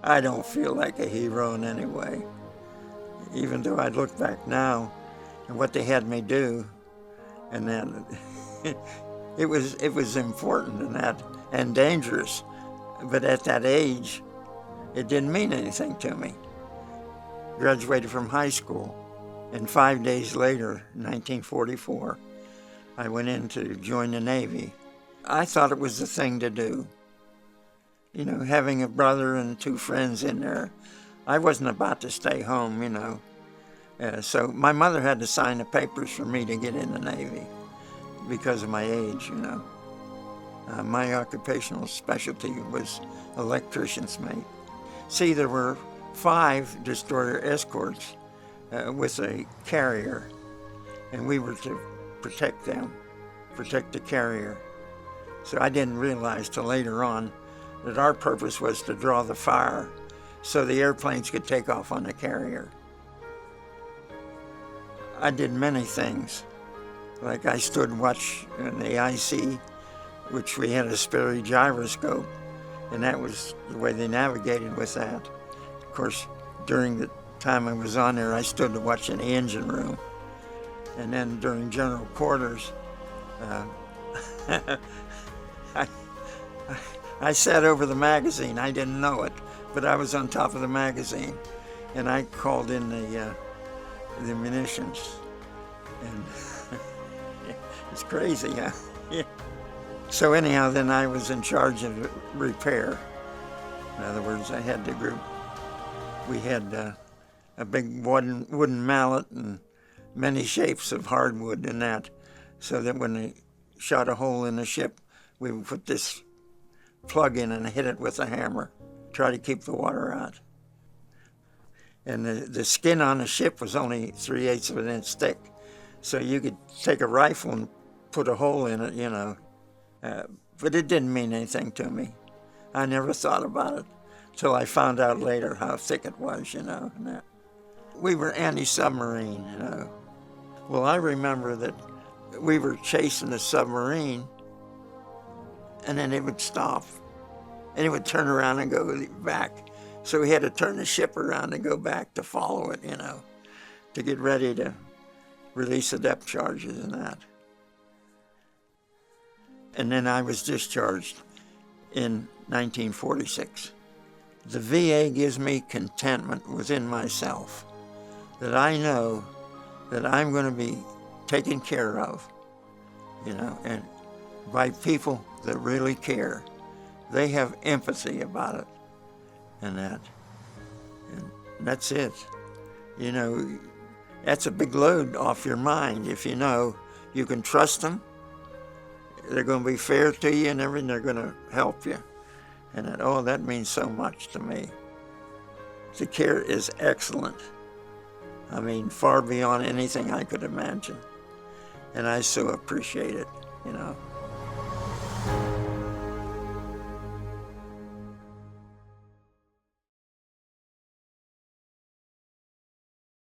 I don't feel like a hero in any way, even though I look back now and what they had me do, and then it was important and that and dangerous, but at that age, it didn't mean anything to me. Graduated from high school, and 5 days later, 1944, I went in to join the Navy. I thought it was the thing to do. You know, having a brother and 2 friends in there, I wasn't about to stay home, you know. So my mother had to sign the papers for me to get in the Navy because of my age, you know. My occupational specialty was electrician's mate. See, there were 5 destroyer escorts with a carrier, and we were to protect them, protect the carrier. So I didn't realize till later on that our purpose was to draw the fire so the airplanes could take off on the carrier. I did many things. Like I stood watch in the IC, which we had a Sperry gyroscope, and that was the way they navigated with that. Of course, during the time I was on there, I stood to watch in the engine room. And then during general quarters, I sat over the magazine. I didn't know it, but I was on top of the magazine, and I called in the munitions. And it's crazy, huh? Yeah. So anyhow, then I was in charge of repair. In other words, I had the group. We had a big wooden mallet and many shapes of hardwood and that, so that when they shot a hole in the ship, we would put this plug in and hit it with a hammer, try to keep the water out. And the skin on the ship was only 3/8 of an inch thick, so you could take a rifle and put a hole in it, you know. But it didn't mean anything to me. I never thought about it till I found out later how thick it was, you know. And that. We were anti-submarine, you know. Well, I remember that we were chasing a submarine, and then it would stop, and it would turn around and go back. So we had to turn the ship around and go back to follow it, you know, to get ready to release the depth charges and that. And then I was discharged in 1946. The VA gives me contentment within myself that I know that I'm going to be taken care of, you know, and by people that really care. They have empathy about it and that. And that's it. You know, that's a big load off your mind if you know you can trust them. They're going to be fair to you and everything. They're going to help you. And that, oh, that means so much to me. The care is excellent. I mean, far beyond anything I could imagine. And I so appreciate it, you know.